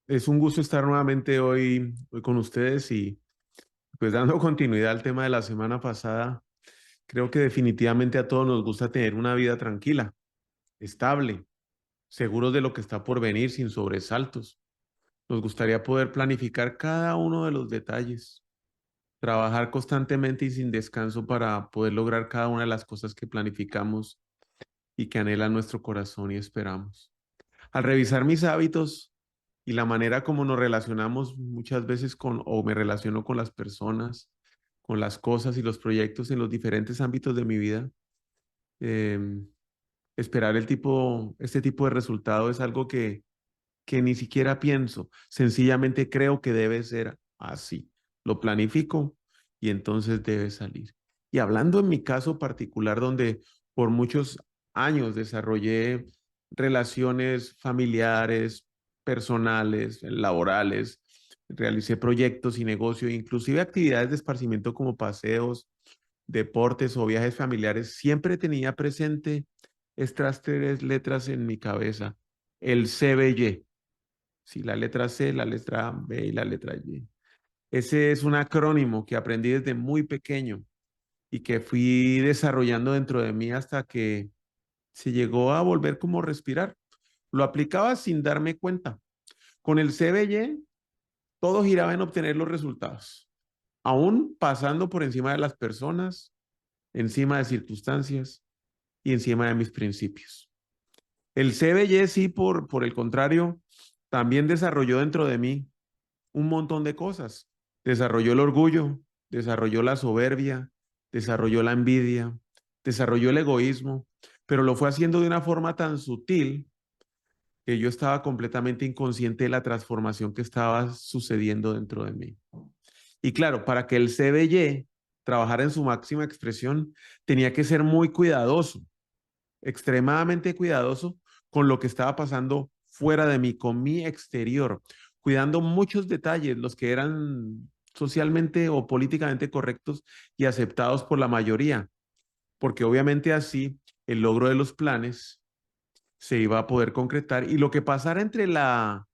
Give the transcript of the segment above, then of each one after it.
Es un gusto estar nuevamente hoy con ustedes y pues dando continuidad al tema de la semana pasada. Creo que definitivamente a todos nos gusta tener una vida tranquila, estable, seguros de lo que está por venir, sin sobresaltos. Nos gustaría poder planificar cada uno de los detalles, trabajar constantemente y sin descanso para poder lograr cada una de las cosas que planificamos y que anhela nuestro corazón y esperamos. Al revisar mis hábitos y la manera como nos relacionamos muchas veces o me relaciono con las personas, con las cosas y los proyectos en los diferentes ámbitos de mi vida, eh, esperar este tipo de resultado es algo que ni siquiera pienso, sencillamente creo que debe ser así. Lo planifico y entonces debe salir. Y hablando en mi caso particular, donde por muchos años desarrollé relaciones familiares, personales, laborales, realicé proyectos y negocios, inclusive actividades de esparcimiento como paseos, deportes o viajes familiares, siempre tenía presente estas tres letras en mi cabeza, el CBY. Sí, la letra C, la letra B y la letra Y. Ese es un acrónimo que aprendí desde muy pequeño y que fui desarrollando dentro de mí hasta que se llegó a volver como respirar. Lo aplicaba sin darme cuenta. Con el CBY, todo giraba en obtener los resultados, aún pasando por encima de las personas, encima de circunstancias y encima de mis principios. El CBY, sí, por el contrario, también desarrolló dentro de mí un montón de cosas. Desarrolló el orgullo, desarrolló la soberbia, desarrolló la envidia, desarrolló el egoísmo, pero lo fue haciendo de una forma tan sutil que yo estaba completamente inconsciente de la transformación que estaba sucediendo dentro de mí. Y claro, para que el CBY trabajara en su máxima expresión, tenía que ser muy cuidadoso, extremadamente cuidadoso con lo que estaba pasando fuera de mí, con mi exterior, cuidando muchos detalles, los que eran socialmente o políticamente correctos y aceptados por la mayoría, porque obviamente así el logro de los planes se iba a poder concretar y lo que pasara entre la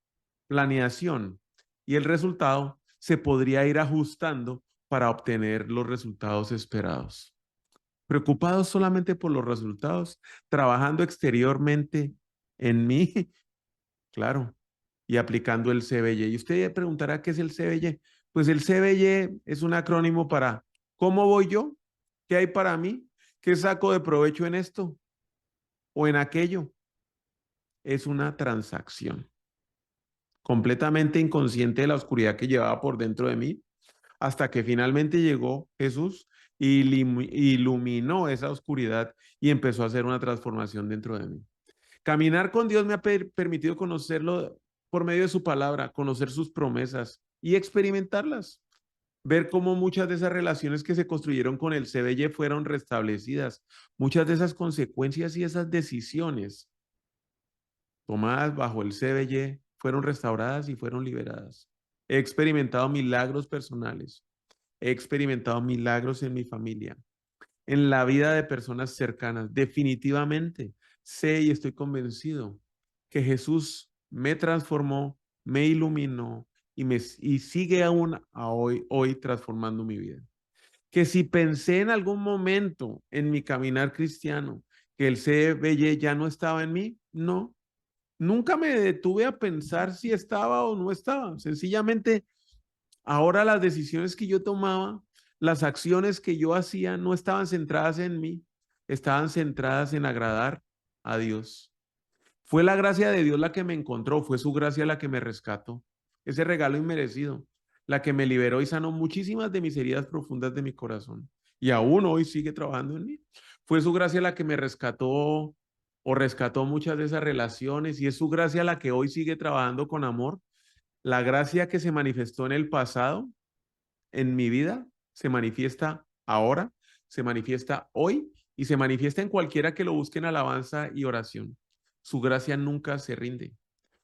planeación y el resultado se podría ir ajustando para obtener los resultados esperados. Preocupados solamente por los resultados, trabajando exteriormente en mí, claro, y aplicando el CBY. Y usted preguntará qué es el CBY. Pues el CBY es un acrónimo para ¿cómo voy yo? ¿Qué hay para mí? ¿Qué saco de provecho en esto o en aquello? Es una transacción. Completamente inconsciente de la oscuridad que llevaba por dentro de mí, hasta que finalmente llegó Jesús y iluminó esa oscuridad y empezó a hacer una transformación dentro de mí. Caminar con Dios me ha permitido conocerlo por medio de su palabra, conocer sus promesas y experimentarlas. Ver cómo muchas de esas relaciones que se construyeron con el CBY fueron restablecidas. Muchas de esas consecuencias y esas decisiones tomadas bajo el CBY fueron restauradas y fueron liberadas. He experimentado milagros personales. He experimentado milagros en mi familia, en la vida de personas cercanas. Definitivamente sé y estoy convencido que Jesús me transformó, me iluminó y sigue aún a hoy transformando mi vida. Que si pensé en algún momento en mi caminar cristiano que el CBY ya no estaba en mí, no, nunca me detuve a pensar si estaba o no estaba. Sencillamente, ahora las decisiones que yo tomaba, las acciones que yo hacía, no estaban centradas en mí, estaban centradas en agradar a Dios. Fue la gracia de Dios la que me encontró, fue su gracia la que me rescató. Ese regalo inmerecido, la que me liberó y sanó muchísimas de mis heridas profundas de mi corazón. Y aún hoy sigue trabajando en mí. Fue su gracia la que me rescató o rescató muchas de esas relaciones y es su gracia la que hoy sigue trabajando con amor. La gracia que se manifestó en el pasado, en mi vida, se manifiesta ahora, se manifiesta hoy y se manifiesta en cualquiera que lo busque en alabanza y oración. Su gracia nunca se rinde.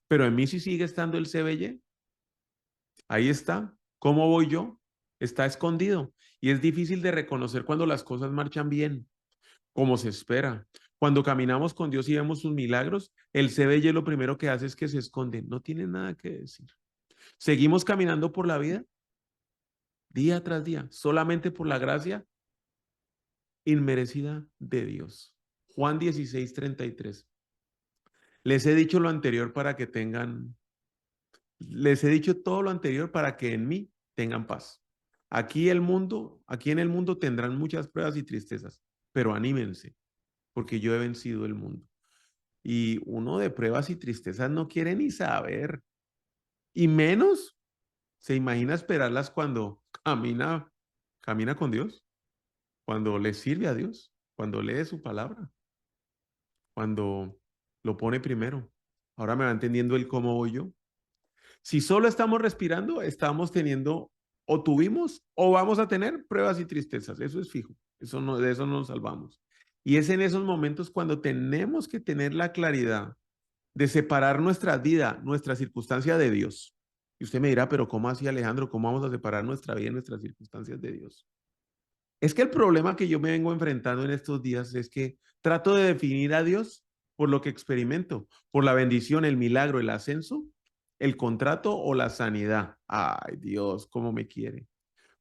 Pero en mí sí sigue estando el CBY. Ahí está. ¿Cómo voy yo? Está escondido. Y es difícil de reconocer cuando las cosas marchan bien, como se espera. Cuando caminamos con Dios y vemos sus milagros, el CBY lo primero que hace es que se esconde. No tiene nada que decir. Seguimos caminando por la vida día tras día, solamente por la gracia inmerecida de Dios. Juan 16:33. Les he dicho lo anterior para que tengan, les he dicho todo lo anterior para que en mí tengan paz. Aquí en el mundo tendrán muchas pruebas y tristezas, pero anímense, porque yo he vencido el mundo. Y uno de pruebas y tristezas no quiere ni saber, y menos se imagina esperarlas cuando camina con Dios, cuando le sirve a Dios, cuando lee su palabra, cuando lo pone primero. Ahora me va entendiendo el cómo voy yo. Si solo estamos respirando, estamos teniendo o tuvimos o vamos a tener pruebas y tristezas. Eso es fijo. Eso no, de eso no nos salvamos. Y es en esos momentos cuando tenemos que tener la claridad de separar nuestra vida, nuestra circunstancia de Dios. Y usted me dirá, pero ¿cómo así, Alejandro? ¿Cómo vamos a separar nuestra vida y nuestras circunstancias de Dios? Es que el problema que yo me vengo enfrentando en estos días es que trato de definir a Dios por lo que experimento, por la bendición, el milagro, el ascenso, el contrato o la sanidad. Ay, Dios, cómo me quiere.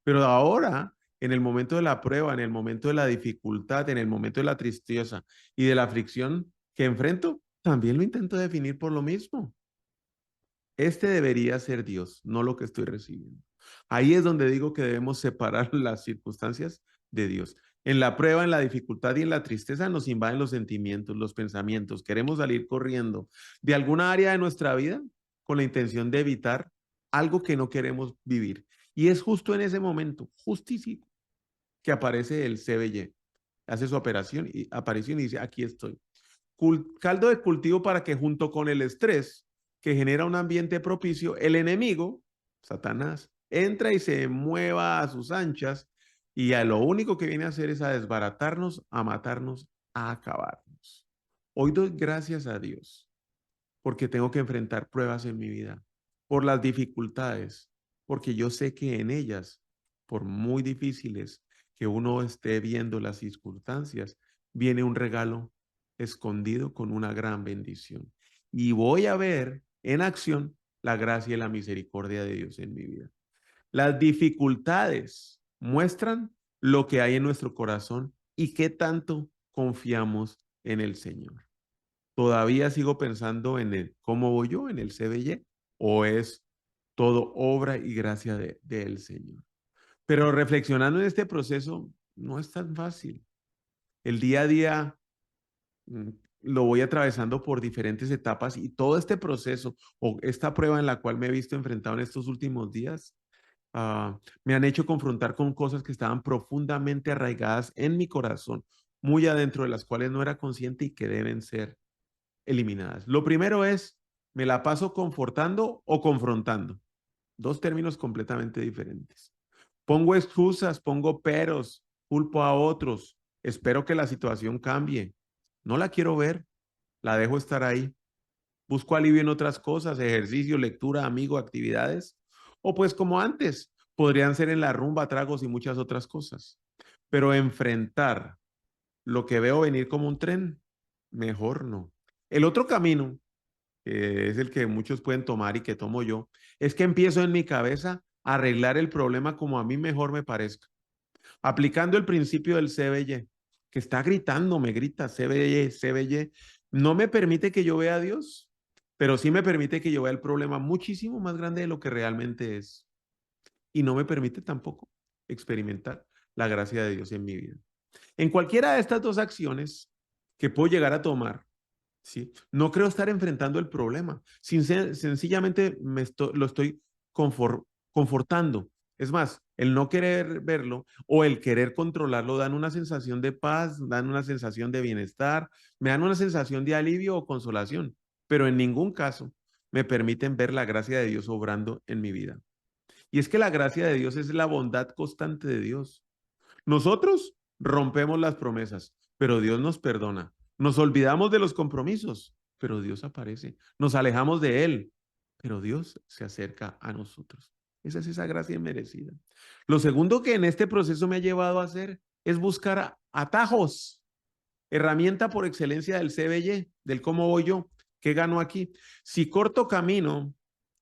Pero ahora, en el momento de la prueba, en el momento de la dificultad, en el momento de la tristeza y de la aflicción que enfrento, también lo intento definir por lo mismo. Este debería ser Dios, no lo que estoy recibiendo. Ahí es donde digo que debemos separar las circunstancias de Dios. En la prueba, en la dificultad y en la tristeza nos invaden los sentimientos, los pensamientos. Queremos salir corriendo de alguna área de nuestra vida con la intención de evitar algo que no queremos vivir. Y es justo en ese momento, justísimo, que aparece el CBY. Hace su aparición y dice, aquí estoy. Caldo de cultivo para que junto con el estrés que genera un ambiente propicio, el enemigo, Satanás, entra y se mueva a sus anchas y a lo único que viene a hacer es a desbaratarnos, a matarnos, a acabarnos. Hoy doy gracias a Dios porque tengo que enfrentar pruebas en mi vida, por las dificultades, porque yo sé que en ellas, por muy difíciles que uno esté viendo las circunstancias, viene un regalo escondido con una gran bendición. Y voy a ver en acción la gracia y la misericordia de Dios en mi vida. Las dificultades muestran lo que hay en nuestro corazón y qué tanto confiamos en el Señor. ¿Todavía sigo pensando en el cómo voy yo, en el CBY? ¿O es todo obra y gracia del Señor? Pero reflexionando en este proceso, no es tan fácil. El día a día mm, lo voy atravesando por diferentes etapas y todo este proceso o esta prueba en la cual me he visto enfrentado en estos últimos días, me han hecho confrontar con cosas que estaban profundamente arraigadas en mi corazón, muy adentro de las cuales no era consciente y que deben ser eliminadas. Lo primero es, me la paso confortando o confrontando. Dos términos completamente diferentes. Pongo excusas, pongo peros, culpo a otros, espero que la situación cambie. No la quiero ver, la dejo estar ahí. Busco alivio en otras cosas, ejercicio, lectura, amigo, actividades. O pues como antes, podrían ser en la rumba, tragos y muchas otras cosas. Pero enfrentar lo que veo venir como un tren, mejor no. El otro camino que es el que muchos pueden tomar y que tomo yo, es que empiezo en mi cabeza a arreglar el problema como a mí mejor me parezca, aplicando el principio del CBY, que está gritando, me grita CBY, CBY, no me permite que yo vea a Dios, pero sí me permite que yo vea el problema muchísimo más grande de lo que realmente es. Y no me permite tampoco experimentar la gracia de Dios en mi vida. En cualquiera de estas dos acciones que puedo llegar a tomar, ¿sí? No creo estar enfrentando el problema. Sencillamente lo estoy confortando. Es más, el no querer verlo o el querer controlarlo dan una sensación de paz, dan una sensación de bienestar, me dan una sensación de alivio o consolación, pero en ningún caso me permiten ver la gracia de Dios obrando en mi vida. Y es que la gracia de Dios es la bondad constante de Dios. Nosotros rompemos las promesas, pero Dios nos perdona. Nos olvidamos de los compromisos, pero Dios aparece. Nos alejamos de Él, pero Dios se acerca a nosotros. Esa es esa gracia inmerecida. Lo segundo que en este proceso me ha llevado a hacer es buscar atajos, herramienta por excelencia del CBY, del cómo voy yo, qué gano aquí. Si corto camino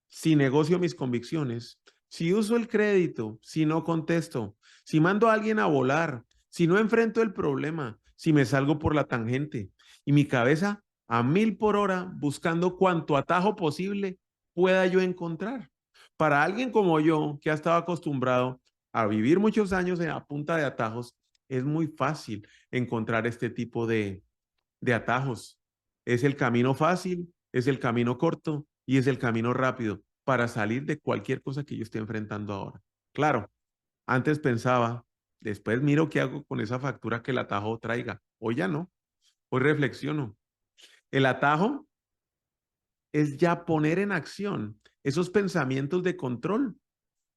si negocio mis convicciones, si uso el crédito, si no contesto, si mando a alguien a volar, si no enfrento el problema, si me salgo por la tangente y mi cabeza a 1000 por hora buscando cuanto atajo posible pueda yo encontrar. Para alguien como yo, que ha estado acostumbrado a vivir muchos años a punta de atajos, es muy fácil encontrar este tipo de atajos. Es el camino fácil, es el camino corto y es el camino rápido para salir de cualquier cosa que yo esté enfrentando ahora. Claro, antes pensaba, después miro qué hago con esa factura que el atajo traiga. Hoy ya no, hoy reflexiono. El atajo es ya poner en acción esos pensamientos de control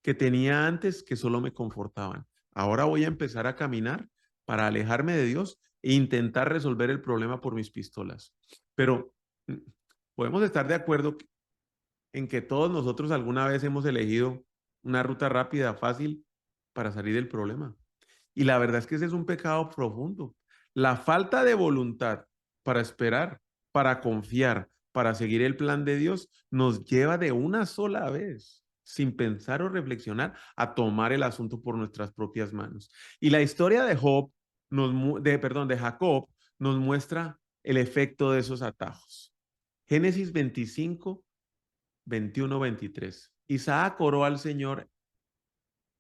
que tenía antes que solo me confortaban. Ahora voy a empezar a caminar para alejarme de Dios e intentar resolver el problema por mis pistolas. Pero podemos estar de acuerdo en que todos nosotros alguna vez hemos elegido una ruta rápida, fácil para salir del problema. Y la verdad es que ese es un pecado profundo. La falta de voluntad para esperar, para confiar, para seguir el plan de Dios, nos lleva de una sola vez, sin pensar o reflexionar, a tomar el asunto por nuestras propias manos. Y la historia de Job, de Jacob, nos muestra el efecto de esos atajos. Génesis 25, 21, 23. Isaac oró al Señor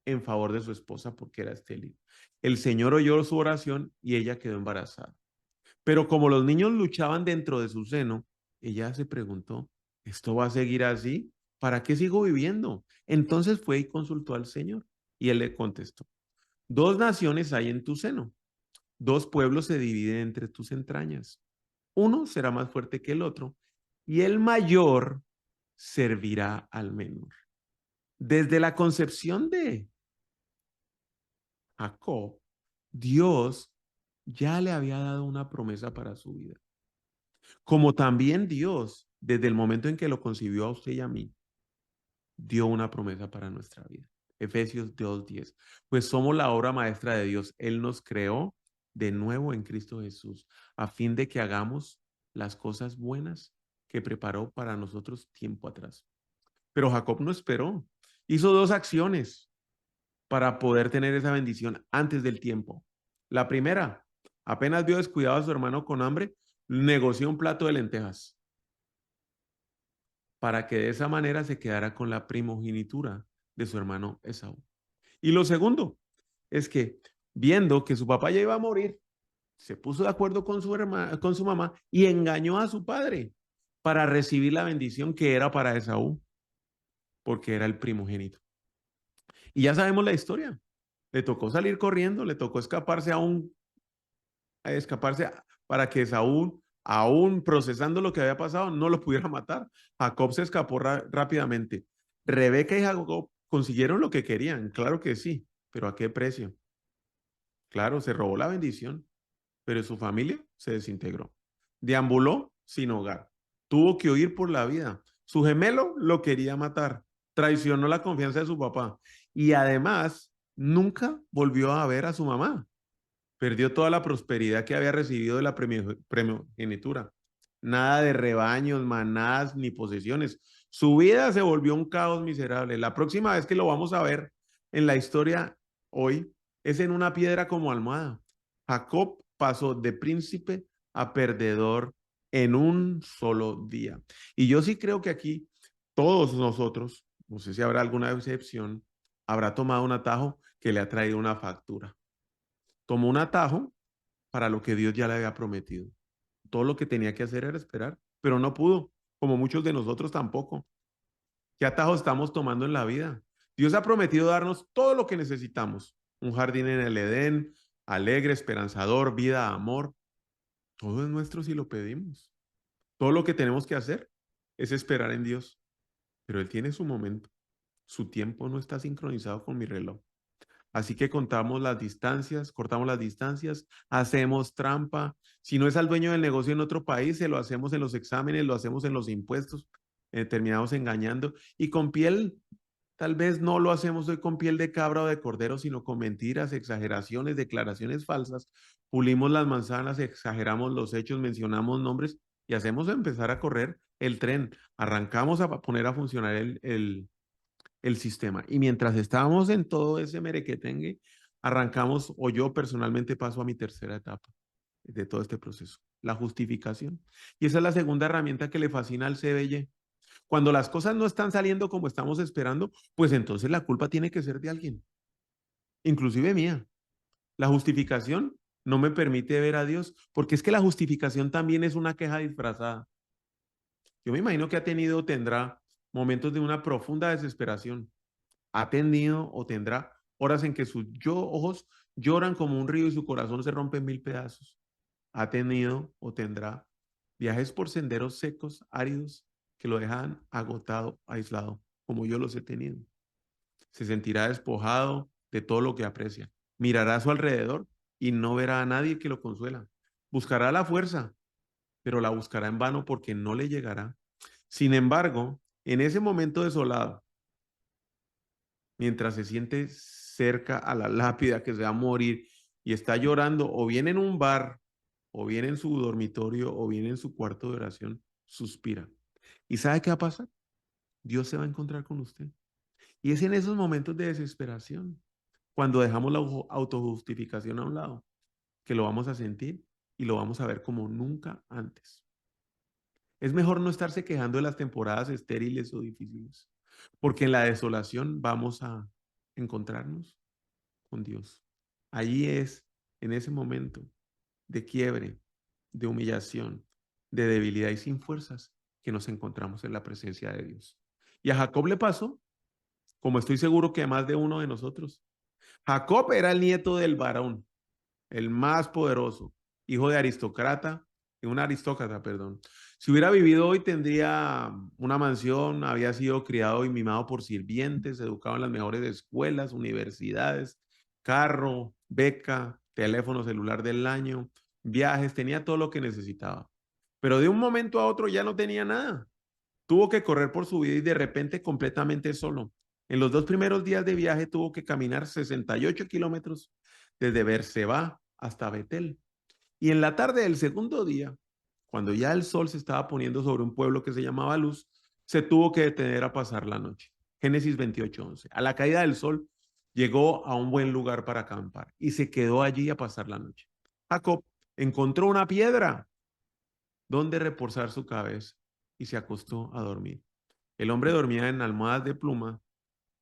en favor de su esposa porque era estéril. El Señor oyó su oración y ella quedó embarazada. Pero como los niños luchaban dentro de su seno, ella se preguntó, ¿esto va a seguir así? ¿Para qué sigo viviendo? Entonces fue y consultó al Señor y él le contestó, dos naciones hay en tu seno, dos pueblos se dividen entre tus entrañas. Uno será más fuerte que el otro y el mayor servirá al menor. Desde la concepción de Jacob, Dios ya le había dado una promesa para su vida. Como también Dios, desde el momento en que lo concibió a usted y a mí, dio una promesa para nuestra vida. Efesios 2:10. Pues somos la obra maestra de Dios. Él nos creó de nuevo en Cristo Jesús, a fin de que hagamos las cosas buenas que preparó para nosotros tiempo atrás. Pero Jacob no esperó. Hizo dos acciones para poder tener esa bendición antes del tiempo. La primera, apenas vio descuidado a su hermano con hambre, negoció un plato de lentejas para que de esa manera se quedara con la primogenitura de su hermano Esaú. Y lo segundo es que viendo que su papá ya iba a morir, se puso de acuerdo con con su mamá y engañó a su padre para recibir la bendición que era para Esaú, porque era el primogénito. Y ya sabemos la historia. Le tocó salir corriendo, le tocó escaparse para que Saúl, aún procesando lo que había pasado, no lo pudiera matar. Jacob se escapó rápidamente. Rebeca y Jacob consiguieron lo que querían, claro que sí, pero ¿a qué precio? Claro, se robó la bendición, pero su familia se desintegró. Deambuló sin hogar. Tuvo que huir por la vida. Su gemelo lo quería matar. Traicionó la confianza de su papá. Y además, nunca volvió a ver a su mamá. Perdió toda la prosperidad que había recibido de la primogenitura. Nada de rebaños, manadas ni posesiones. Su vida se volvió un caos miserable. La próxima vez que lo vamos a ver en la historia hoy es en una piedra como almohada. Jacob pasó de príncipe a perdedor en un solo día. Y yo sí creo que aquí todos nosotros, no sé si habrá alguna excepción, habrá tomado un atajo que le ha traído una factura. Tomó un atajo para lo que Dios ya le había prometido. Todo lo que tenía que hacer era esperar, pero no pudo, como muchos de nosotros tampoco. ¿Qué atajo estamos tomando en la vida? Dios ha prometido darnos todo lo que necesitamos. Un jardín en el Edén, alegre, esperanzador, vida, amor. Todo es nuestro si lo pedimos. Todo lo que tenemos que hacer es esperar en Dios, pero Él tiene su momento. Su tiempo no está sincronizado con mi reloj. Así que contamos las distancias, cortamos las distancias, hacemos trampa. Si no es al dueño del negocio en otro país, se lo hacemos en los exámenes, lo hacemos en los impuestos, terminamos engañando. Y con piel, tal vez no lo hacemos hoy con piel de cabra o de cordero, sino con mentiras, exageraciones, declaraciones falsas. Pulimos las manzanas, exageramos los hechos, mencionamos nombres y hacemos empezar a correr el tren. Arrancamos a poner a funcionar el sistema. Y mientras estábamos en todo ese merequetengue, arrancamos, o yo personalmente paso a mi tercera etapa de todo este proceso, la justificación. Y esa es la segunda herramienta que le fascina al CBY. Cuando las cosas no están saliendo como estamos esperando, pues entonces la culpa tiene que ser de alguien, inclusive mía. La justificación no me permite ver a Dios, porque es que la justificación también es una queja disfrazada. Yo me imagino que ha tenido o tendrá momentos de una profunda desesperación. Ha tenido o tendrá horas en que sus ojos lloran como un río y su corazón se rompe en mil pedazos. Ha tenido o tendrá viajes por senderos secos, áridos, que lo dejan agotado, aislado, como yo los he tenido. Se sentirá despojado de todo lo que aprecia. Mirará a su alrededor y no verá a nadie que lo consuela. Buscará la fuerza, pero la buscará en vano porque no le llegará. Sin embargo, en ese momento desolado, mientras se siente cerca a la lápida que se va a morir y está llorando, o bien en un bar, o bien en su dormitorio, o bien en su cuarto de oración, suspira. ¿Y sabe qué va a pasar? Dios se va a encontrar con usted. Y es en esos momentos de desesperación, cuando dejamos la autojustificación a un lado, que lo vamos a sentir y lo vamos a ver como nunca antes. Es mejor no estarse quejando de las temporadas estériles o difíciles, porque en la desolación vamos a encontrarnos con Dios. Allí es, en ese momento de quiebre, de humillación, de debilidad y sin fuerzas, que nos encontramos en la presencia de Dios. Y a Jacob le pasó, como estoy seguro que a más de uno de nosotros. Jacob era el nieto del varón, el más poderoso, hijo de un aristócrata, perdón. Si hubiera vivido hoy tendría una mansión, había sido criado y mimado por sirvientes, educado en las mejores escuelas, universidades, carro, beca, teléfono celular del año, viajes, tenía todo lo que necesitaba. Pero de un momento a otro ya no tenía nada. Tuvo que correr por su vida y de repente completamente solo. En los 2 primeros días de viaje tuvo que caminar 68 kilómetros desde Berseba hasta Betel. Y en la tarde del segundo día, cuando ya el sol se estaba poniendo sobre un pueblo que se llamaba Luz, se tuvo que detener a pasar la noche. Génesis 28:11. A la caída del sol llegó a un buen lugar para acampar y se quedó allí a pasar la noche. Jacob encontró una piedra donde reposar su cabeza y se acostó a dormir. El hombre dormía en almohadas de pluma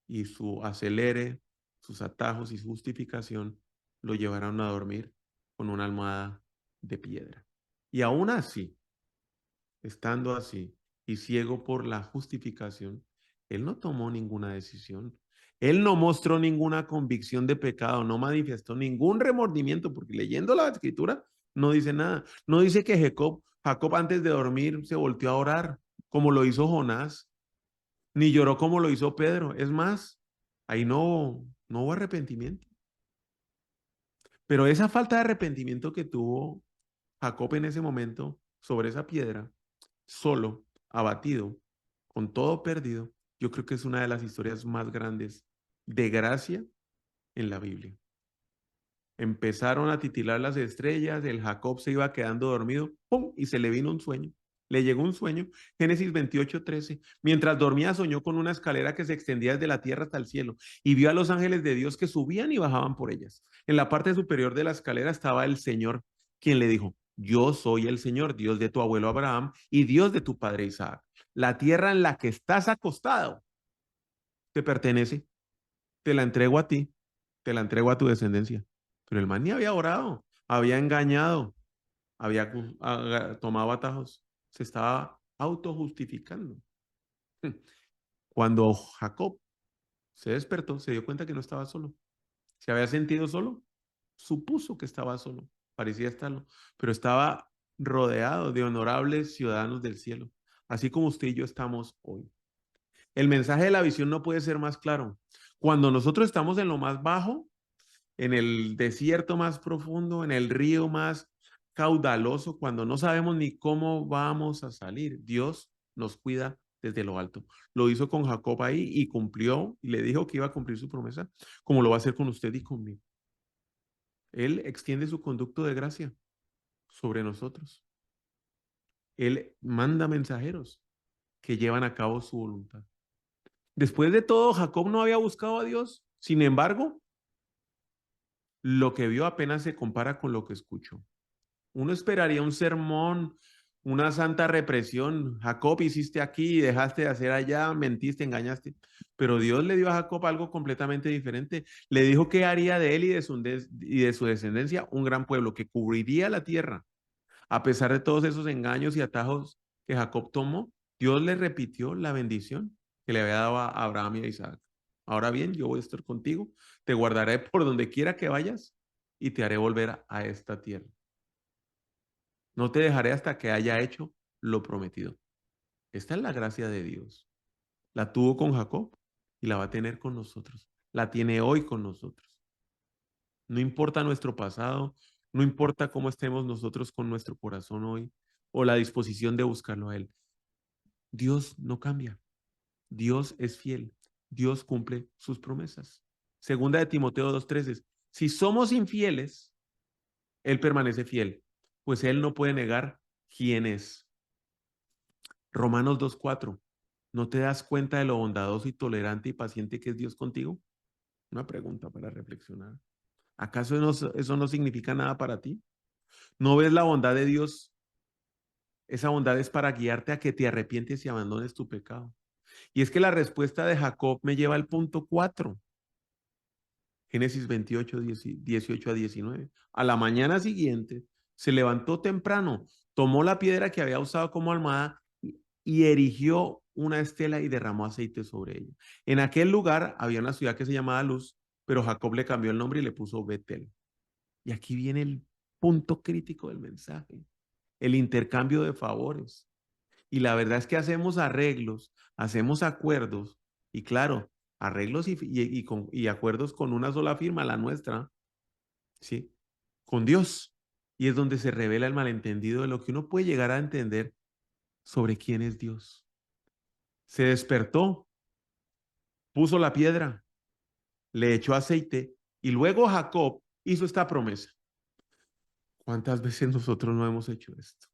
y su acelere, sus atajos y su justificación lo llevaron a dormir con una almohada de piedra. Y aún así, estando así y ciego por la justificación, él no tomó ninguna decisión. Él no mostró ninguna convicción de pecado, no manifestó ningún remordimiento, porque leyendo la escritura no dice nada. No dice que Jacob antes de dormir se volteó a orar, como lo hizo Jonás, ni lloró como lo hizo Pedro. Es más, ahí no hubo arrepentimiento. Pero esa falta de arrepentimiento que tuvo Jacob en ese momento sobre esa piedra, solo, abatido, con todo perdido, yo creo que es una de las historias más grandes de gracia en la Biblia. Empezaron a titilar las estrellas, el Jacob se iba quedando dormido, ¡pum! Y se le vino un sueño. Le llegó un sueño, Génesis 28:13. Mientras dormía soñó con una escalera que se extendía desde la tierra hasta el cielo y vio a los ángeles de Dios que subían y bajaban por ellas. En la parte superior de la escalera estaba el Señor, quien le dijo, yo soy el Señor, Dios de tu abuelo Abraham y Dios de tu padre Isaac. La tierra en la que estás acostado te pertenece, te la entrego a ti, te la entrego a tu descendencia. Pero el man ni había orado, había engañado, había tomado atajos, se estaba autojustificando. Cuando Jacob se despertó, se dio cuenta que no estaba solo. Se había sentido solo, supuso que estaba solo, parecía estarlo, pero estaba rodeado de honorables ciudadanos del cielo, así como usted y yo estamos hoy. El mensaje de la visión no puede ser más claro. Cuando nosotros estamos en lo más bajo, en el desierto más profundo, en el río más caudaloso, cuando no sabemos ni cómo vamos a salir, Dios nos cuida desde lo alto. Lo hizo con Jacob ahí y cumplió y le dijo que iba a cumplir su promesa, como lo va a hacer con usted y conmigo. Él extiende su conducto de gracia sobre nosotros. Él manda mensajeros que llevan a cabo su voluntad. Después de todo, Jacob no había buscado a Dios. Sin embargo, lo que vio apenas se compara con lo que escuchó. Uno esperaría un sermón, una santa represión. Jacob, hiciste aquí, dejaste de hacer allá, mentiste, engañaste. Pero Dios le dio a Jacob algo completamente diferente. Le dijo que haría de él y de su descendencia un gran pueblo que cubriría la tierra. A pesar de todos esos engaños y atajos que Jacob tomó, Dios le repitió la bendición que le había dado a Abraham y a Isaac. Ahora bien, yo voy a estar contigo, te guardaré por donde quiera que vayas y te haré volver a esta tierra. No te dejaré hasta que haya hecho lo prometido. Esta es la gracia de Dios. La tuvo con Jacob y la va a tener con nosotros. La tiene hoy con nosotros. No importa nuestro pasado, no importa cómo estemos nosotros con nuestro corazón hoy o la disposición de buscarlo a Él. Dios no cambia. Dios es fiel. Dios cumple sus promesas. Segunda de Timoteo 2:13. Si somos infieles, Él permanece fiel, pues Él no puede negar quién es. Romanos 2:4. ¿No te das cuenta de lo bondadoso y tolerante y paciente que es Dios contigo? Una pregunta para reflexionar. ¿Acaso eso no significa nada para ti? ¿No ves la bondad de Dios? Esa bondad es para guiarte a que te arrepientes y abandones tu pecado. Y es que la respuesta de Jacob me lleva al punto 4. Génesis 28, 18 a 19. A la mañana siguiente se levantó temprano, tomó la piedra que había usado como almohada y erigió una estela y derramó aceite sobre ella. En aquel lugar había una ciudad que se llamaba Luz, pero Jacob le cambió el nombre y le puso Betel. Y aquí viene el punto crítico del mensaje, el intercambio de favores. Y la verdad es que hacemos arreglos, hacemos acuerdos, y claro, arreglos y acuerdos con una sola firma, la nuestra, ¿sí? Con Dios. Y es donde se revela el malentendido de lo que uno puede llegar a entender sobre quién es Dios. Se despertó, puso la piedra, le echó aceite, y luego Jacob hizo esta promesa. ¿Cuántas veces nosotros no hemos hecho esto?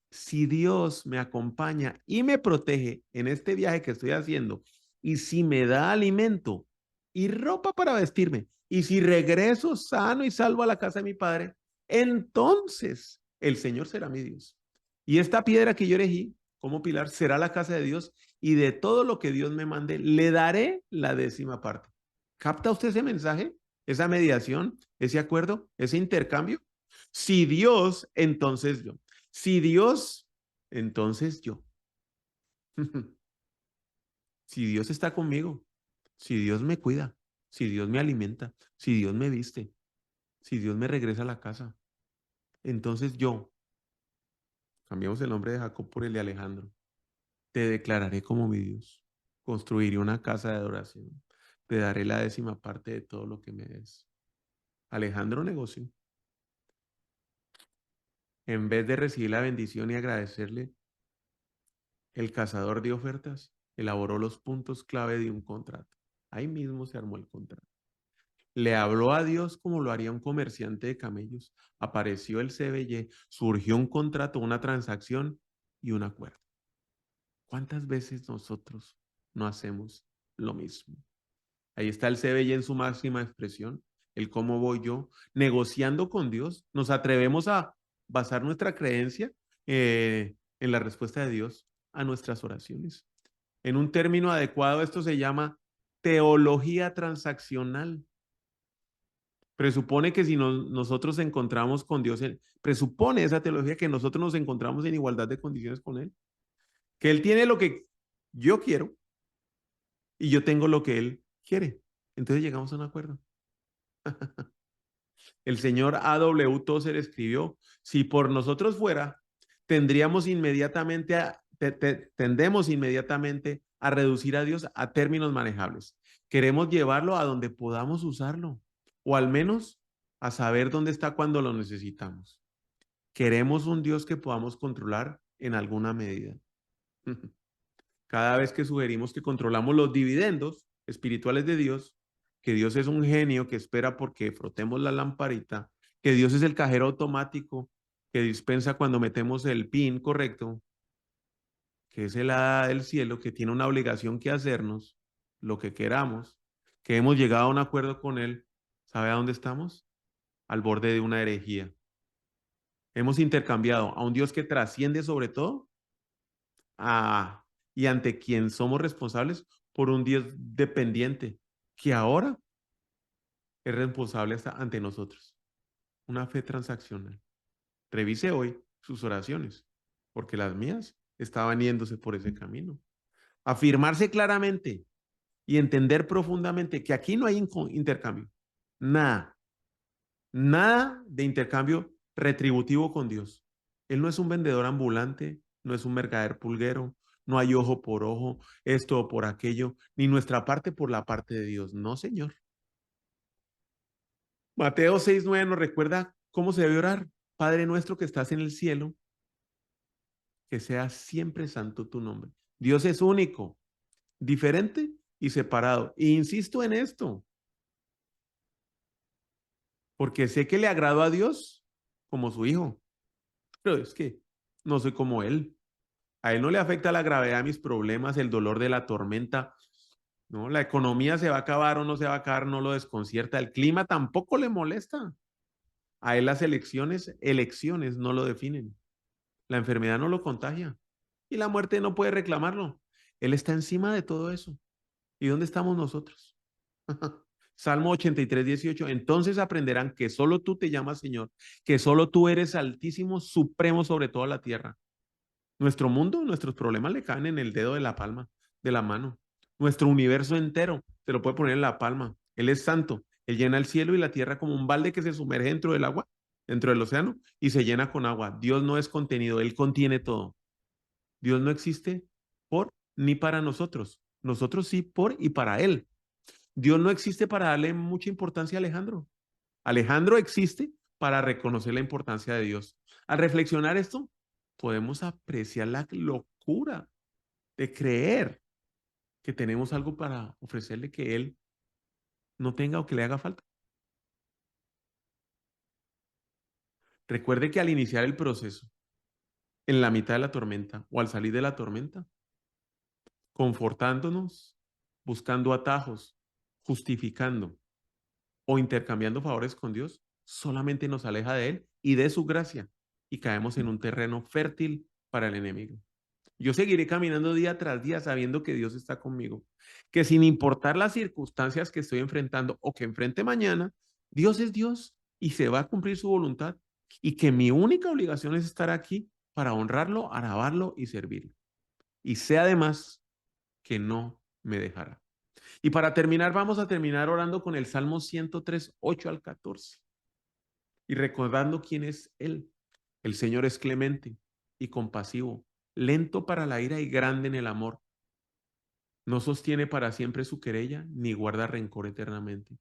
Si Dios me acompaña y me protege en este viaje que estoy haciendo, y si me da alimento y ropa para vestirme, y si regreso sano y salvo a la casa de mi padre, entonces el Señor será mi Dios. Y esta piedra que yo elegí como pilar será la casa de Dios, y de todo lo que Dios me mande, le daré la 10ª parte. ¿Capta usted ese mensaje? ¿Esa mediación? ¿Ese acuerdo? ¿Ese intercambio? Si Dios, entonces yo. Si Dios, entonces yo. Si Dios está conmigo, si Dios me cuida, si Dios me alimenta, si Dios me viste, si Dios me regresa a la casa, entonces yo, cambiamos el nombre de Jacob por el de Alejandro, te declararé como mi Dios. Construiré una casa de adoración. Te daré la 10ª parte de todo lo que me des. Alejandro negoció. En vez de recibir la bendición y agradecerle, el cazador de ofertas elaboró los puntos clave de un contrato. Ahí mismo se armó el contrato. Le habló a Dios como lo haría un comerciante de camellos. Apareció el CBY, surgió un contrato, una transacción y un acuerdo. ¿Cuántas veces nosotros no hacemos lo mismo? Ahí está el CBY en su máxima expresión, el cómo voy yo, negociando con Dios. Nos atrevemos a basar nuestra creencia en la respuesta de Dios a nuestras oraciones. En un término adecuado, esto se llama teología transaccional. Presupone que si nosotros encontramos con Dios, presupone esa teología que nosotros nos encontramos en igualdad de condiciones con Él, que Él tiene lo que yo quiero y yo tengo lo que Él quiere. Entonces llegamos a un acuerdo. El señor A.W. Tozer escribió, si por nosotros fuera, tendemos inmediatamente a reducir a Dios a términos manejables. Queremos llevarlo a donde podamos usarlo, o al menos a saber dónde está cuando lo necesitamos. Queremos un Dios que podamos controlar en alguna medida. Cada vez que sugerimos que controlamos los dividendos espirituales de Dios, que Dios es un genio que espera porque frotemos la lamparita, que Dios es el cajero automático que dispensa cuando metemos el PIN correcto, que es el hada del cielo, que tiene una obligación que hacernos, lo que queramos, que hemos llegado a un acuerdo con él, ¿sabe a dónde estamos? Al borde de una herejía. Hemos intercambiado a un Dios que trasciende sobre todo a, y ante quien somos responsables por un Dios dependiente, que ahora es responsable hasta ante nosotros. Una fe transaccional. Revise hoy sus oraciones, porque las mías estaban yéndose por ese camino. Afirmarse claramente y entender profundamente que aquí no hay intercambio. Nada, nada de intercambio retributivo con Dios. Él no es un vendedor ambulante, no es un mercader pulguero, no hay ojo por ojo, esto por aquello, ni nuestra parte por la parte de Dios. No, Señor. Mateo 6:9 nos recuerda cómo se debe orar. Padre nuestro que estás en el cielo, que sea siempre santo tu nombre. Dios es único, diferente y separado. E insisto en esto, porque sé que le agrado a Dios como su hijo, pero es que no soy como él. A él no le afecta la gravedad de mis problemas, el dolor de la tormenta, ¿no? La economía se va a acabar o no se va a acabar, no lo desconcierta. El clima tampoco le molesta. A él las elecciones no lo definen. La enfermedad no lo contagia y la muerte no puede reclamarlo. Él está encima de todo eso. ¿Y dónde estamos nosotros? Salmo 83:18. Entonces aprenderán que solo tú te llamas Señor, que solo tú eres altísimo, supremo sobre toda la tierra. Nuestro mundo, nuestros problemas le caen en el dedo de la palma, de la mano. Nuestro universo entero se lo puede poner en la palma. Él es santo. Él llena el cielo y la tierra como un balde que se sumerge dentro del agua, dentro del océano, y se llena con agua. Dios no es contenido, Él contiene todo. Dios no existe por ni para nosotros. Nosotros sí por y para Él. Dios no existe para darle mucha importancia a Alejandro. Alejandro existe para reconocer la importancia de Dios. Al reflexionar esto, podemos apreciar la locura de creer que tenemos algo para ofrecerle que Él no tenga o que le haga falta. Recuerde que al iniciar el proceso, en la mitad de la tormenta o al salir de la tormenta, confortándonos, buscando atajos, justificando o intercambiando favores con Dios, solamente nos aleja de Él y de su gracia y caemos en un terreno fértil para el enemigo. Yo seguiré caminando día tras día sabiendo que Dios está conmigo, que sin importar las circunstancias que estoy enfrentando o que enfrente mañana, Dios es Dios y se va a cumplir su voluntad y que mi única obligación es estar aquí para honrarlo, alabarlo y servirlo. Y sé además que no me dejará. Y para terminar, vamos a terminar orando con el Salmo 103, 8 al 14 y recordando quién es Él. El Señor es clemente y compasivo, lento para la ira y grande en el amor. No sostiene para siempre su querella, ni guarda rencor eternamente.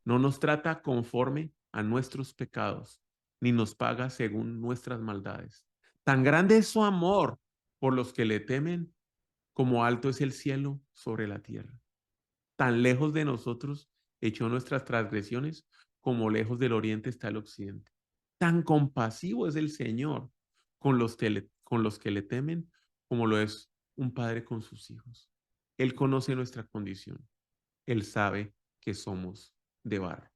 No nos trata conforme a nuestros pecados, ni nos paga según nuestras maldades. Tan grande es su amor por los que le temen, como alto es el cielo sobre la tierra. Tan lejos de nosotros echó nuestras transgresiones, como lejos del oriente está el occidente. Tan compasivo es el Señor con los que le temen, como lo es un padre con sus hijos. Él conoce nuestra condición. Él sabe que somos de barro.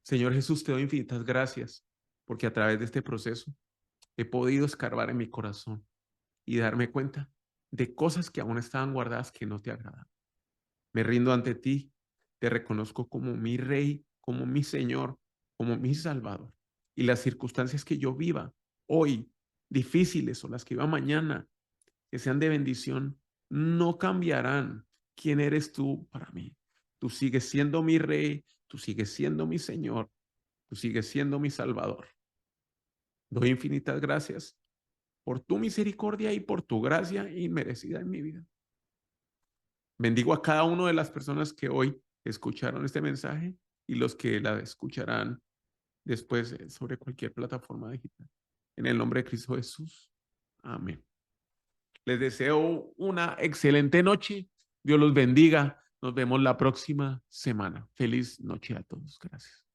Señor Jesús, te doy infinitas gracias porque a través de este proceso he podido escarbar en mi corazón y darme cuenta de cosas que aún estaban guardadas que no te agradan. Me rindo ante ti, te reconozco como mi Rey, como mi Señor, como mi Salvador. Y las circunstancias que yo viva hoy, difíciles o las que viva mañana, que sean de bendición, no cambiarán quién eres tú para mí. Tú sigues siendo mi Rey, tú sigues siendo mi Señor, tú sigues siendo mi Salvador. Doy infinitas gracias por tu misericordia y por tu gracia inmerecida en mi vida. Bendigo a cada una de las personas que hoy escucharon este mensaje y los que la escucharán después sobre cualquier plataforma digital. En el nombre de Cristo Jesús. Amén. Les deseo una excelente noche. Dios los bendiga. Nos vemos la próxima semana. Feliz noche a todos. Gracias.